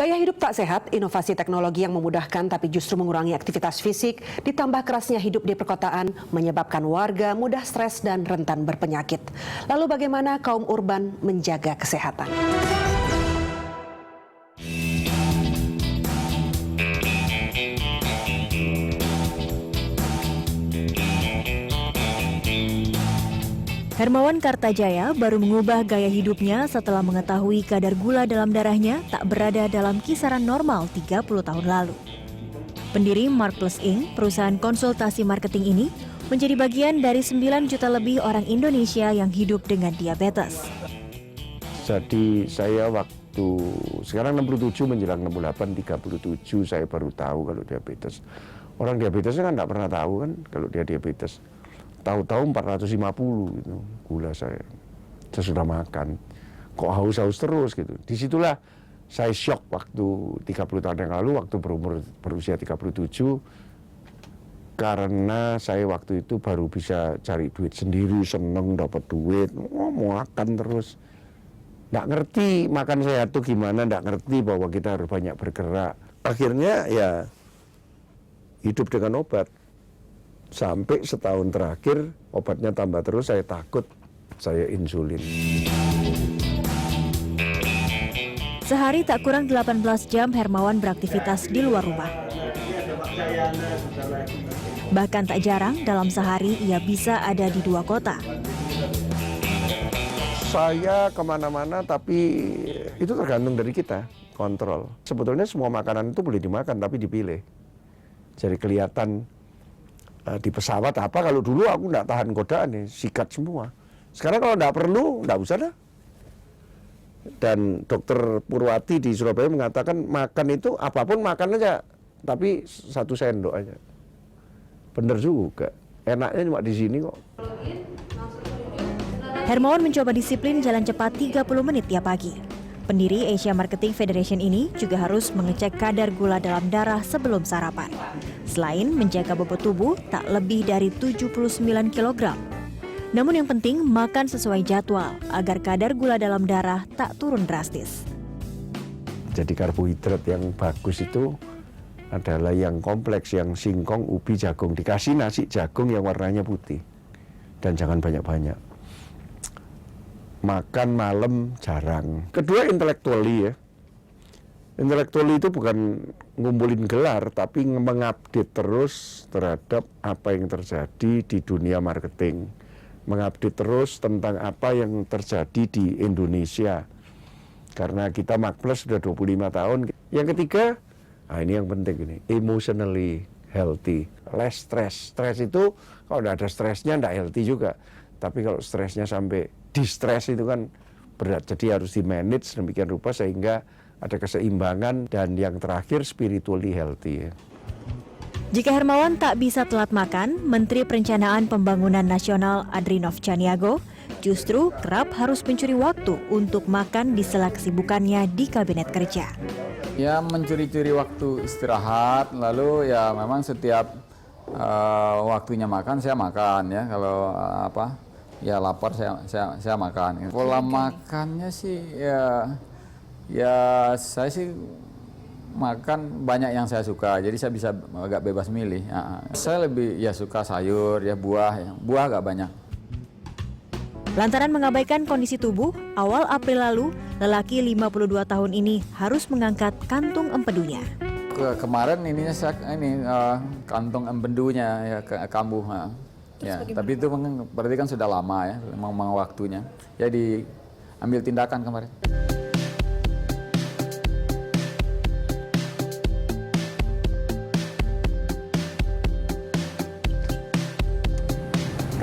Gaya hidup tak sehat, inovasi teknologi yang memudahkan tapi justru mengurangi aktivitas fisik, ditambah kerasnya hidup di perkotaan, menyebabkan warga mudah stres dan rentan berpenyakit. Lalu bagaimana kaum urban menjaga kesehatan? Hermawan Kartajaya baru mengubah gaya hidupnya setelah mengetahui kadar gula dalam darahnya tak berada dalam kisaran normal 30 tahun lalu. Pendiri Mark Plus Inc., perusahaan konsultasi marketing ini, menjadi bagian dari 9 juta lebih orang Indonesia yang hidup dengan diabetes. Jadi saya waktu, sekarang 67 menjelang 68, 37 saya baru tahu kalau diabetes. Orang diabetesnya kan nggak pernah tahu kan kalau dia diabetes. Tahu-tahu 450 gitu, gula saya sudah makan, kok haus-haus terus gitu. Disitulah saya shock waktu 30 tahun yang lalu, waktu berusia 37, karena saya waktu itu baru bisa cari duit sendiri, seneng dapat duit, mau makan terus. Nggak ngerti makan sehat tuh gimana, nggak ngerti bahwa kita harus banyak bergerak. Akhirnya ya hidup dengan obat. Sampai setahun terakhir obatnya tambah terus, saya takut saya insulin. Sehari tak kurang 18 jam Hermawan beraktivitas di luar rumah. Bahkan tak jarang dalam sehari ia bisa ada di 2 kota. Saya kemana-mana tapi itu tergantung dari kita, kontrol. Sebetulnya semua makanan itu boleh dimakan tapi dipilih. Jadi kelihatan di pesawat apa, kalau dulu aku nggak tahan godaan nih, sikat semua. Sekarang kalau nggak perlu, nggak usah dah. Dan dokter Purwati di Surabaya mengatakan makan itu apapun makan aja, tapi 1 sendok aja. Bener juga, enaknya cuma di sini kok. Hermawan mencoba disiplin jalan cepat 30 menit tiap pagi. Pendiri Asia Marketing Federation ini juga harus mengecek kadar gula dalam darah sebelum sarapan. Selain menjaga bobot tubuh tak lebih dari 79 kg. Namun yang penting makan sesuai jadwal agar kadar gula dalam darah tak turun drastis. Jadi karbohidrat yang bagus itu adalah yang kompleks, yang singkong, ubi, jagung. Dikasih nasi jagung yang warnanya putih. Dan jangan banyak-banyak. Makan malam jarang. Kedua, intelektuali ya. Intelektuali itu bukan ngumpulin gelar, tapi mengupdate terus terhadap apa yang terjadi di dunia marketing. Mengupdate terus tentang apa yang terjadi di Indonesia. Karena kita Markplus sudah 25 tahun. Yang ketiga, ini yang penting ini, emotionally healthy. Less stress. Stres itu, kalau tidak ada stresnya, tidak healthy juga. Tapi kalau stresnya sampai di-stress itu kan berat, jadi harus di-manage demikian rupa sehingga ada keseimbangan, dan yang terakhir spiritually healthy ya. Jika Hermawan tak bisa telat makan, Menteri Perencanaan Pembangunan Nasional Adrinov Caniago justru kerap harus mencuri waktu untuk makan di sela kesibukannya di kabinet kerja. Ya mencuri-curi waktu istirahat, lalu ya memang setiap waktunya makan saya makan ya, kalau ya lapar saya makan. Pola makannya sih ya saya sih makan banyak yang saya suka, jadi saya bisa agak bebas milih. Saya lebih ya suka sayur ya, buah agak banyak. Lantaran mengabaikan kondisi tubuh, awal April lalu lelaki 52 tahun ini harus mengangkat kantung empedunya. Kemarin kantung empedunya ya kambuh. Ya, tapi itu berarti kan sudah lama ya, memang waktunya. Jadi ambil tindakan kemarin.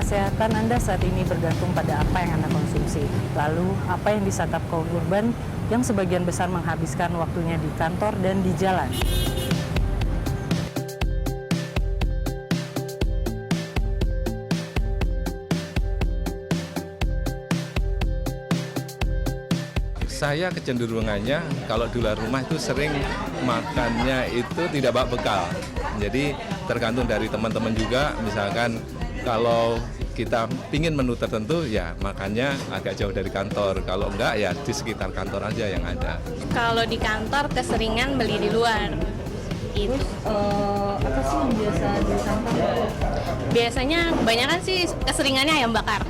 Kesehatan Anda saat ini bergantung pada apa yang Anda konsumsi. Lalu, apa yang disantap kaum urban yang sebagian besar menghabiskan waktunya di kantor dan di jalan. Saya kecenderungannya kalau di luar rumah itu sering makannya itu tidak bawa bekal. Jadi tergantung dari teman-teman juga, misalkan kalau kita pingin menu tertentu, ya makannya agak jauh dari kantor. Kalau enggak, ya di sekitar kantor aja yang ada. Kalau di kantor keseringan beli di luar. Itu. Apa sih yang biasa di kantor? Biasanya kebanyakan sih keseringannya ayam bakar.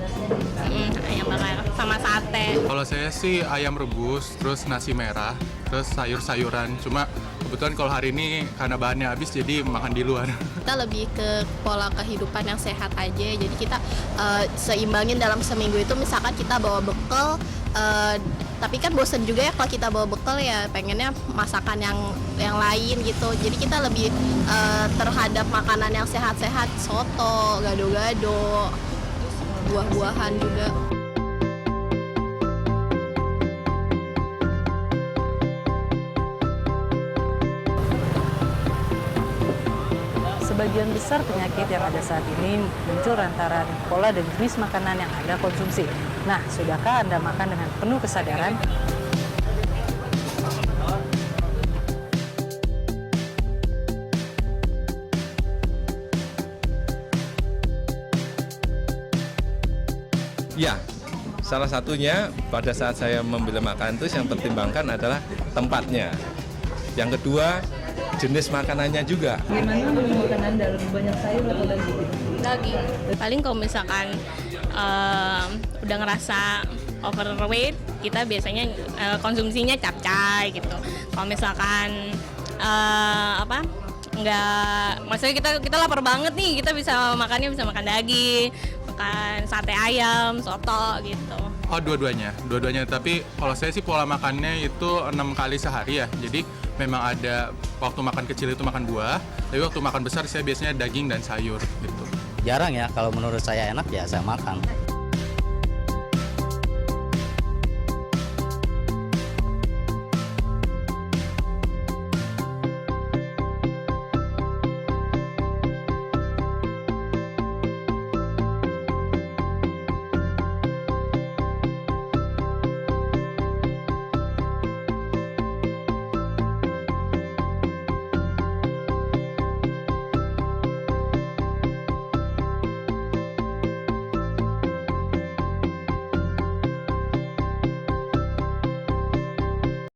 Ayam bakar sama sate. Kalau saya sih ayam rebus, terus nasi merah, terus sayur-sayuran. Cuma kebetulan kalau hari ini karena bahannya habis jadi makan di luar. Kita lebih ke pola kehidupan yang sehat aja. Jadi kita seimbangin dalam seminggu itu, misalkan kita bawa bekal, tapi kan bosen juga ya kalau kita bawa bekal, ya pengennya masakan yang lain gitu. Jadi kita lebih terhadap makanan yang sehat-sehat, soto, gado-gado, buah-buahan juga. Sebagian besar penyakit yang ada saat ini muncul lantaran pola dan jenis makanan yang Anda konsumsi. Nah, sudahkah Anda makan dengan penuh kesadaran? Ya, salah satunya pada saat saya membeli makanan itu yang pertimbangkan adalah tempatnya. Yang kedua, jenis makanannya juga. Gimana memilih makanan dalam banyak sayur atau daging? Daging. Paling kalau misalkan udah ngerasa overweight, kita biasanya konsumsinya capcay gitu. Kalau misalkan maksudnya kita lapar banget nih, kita bisa makan daging, makan sate ayam, soto gitu. Oh, dua-duanya. Tapi kalau saya sih pola makannya itu 6 kali sehari ya. Jadi memang ada waktu makan kecil itu makan buah, tapi waktu makan besar saya biasanya daging dan sayur gitu. Jarang ya, kalau menurut saya enak ya saya makan.